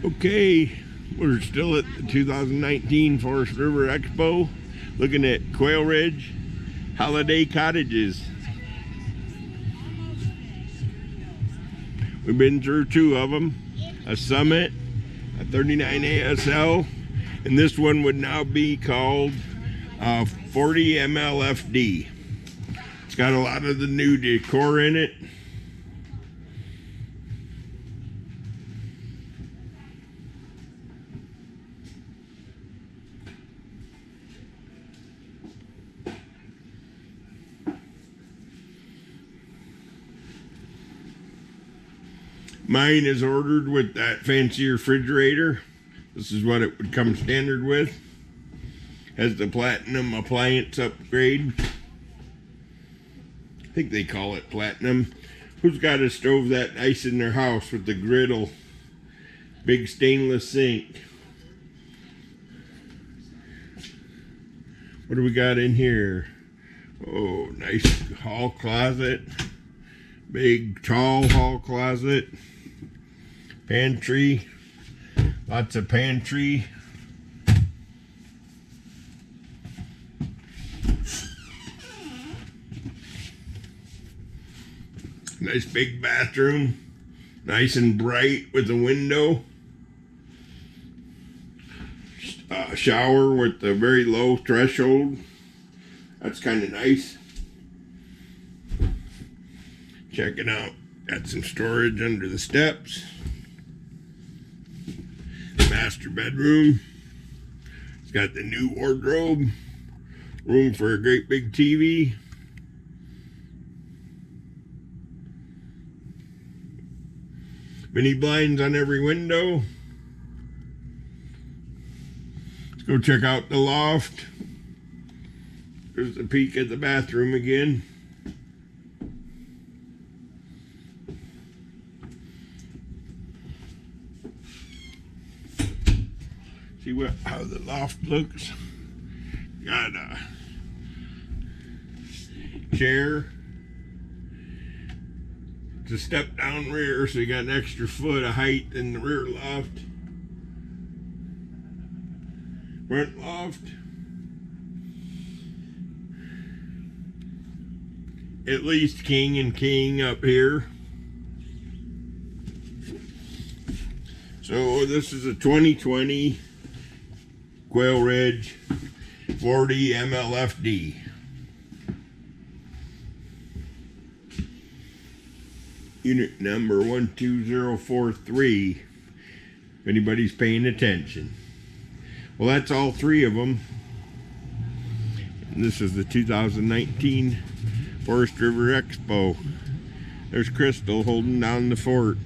Okay, we're still at the 2019 Forest River Expo, looking at Quailridge Holiday Cottages. We've been through two of them, a Summit, a 39 ASL, and this one would now be called 40 MLFD. It's got a lot of the new decor in it. Mine is ordered with that fancy refrigerator. This is what it would come standard with. Has the platinum appliance upgrade. I think they call it platinum. Who's got a stove that nice in their house with the griddle? Big stainless sink. What do we got in here? Oh, nice hall closet. Big tall hall closet. Pantry. Lots of pantry. Nice big bathroom. Nice and bright with a window. Shower with a very low threshold. That's kind of nice. Check it out. Got some storage under the steps. Master bedroom. It's got the new wardrobe. Room for a great big TV. Mini blinds on every window. Let's go check out the loft. There's a peek at the bathroom again. See how the loft looks. Got a chair. It's a step down rear, so you got an extra foot of height in the rear loft. Front loft. At least king and king up here. So this is a 2020 Quailridge 40 MLFD. Unit number 12043, if anybody's paying attention. Well, that's all three of them. And this is the 2019 Forest River Expo. There's Crystal holding down the fort.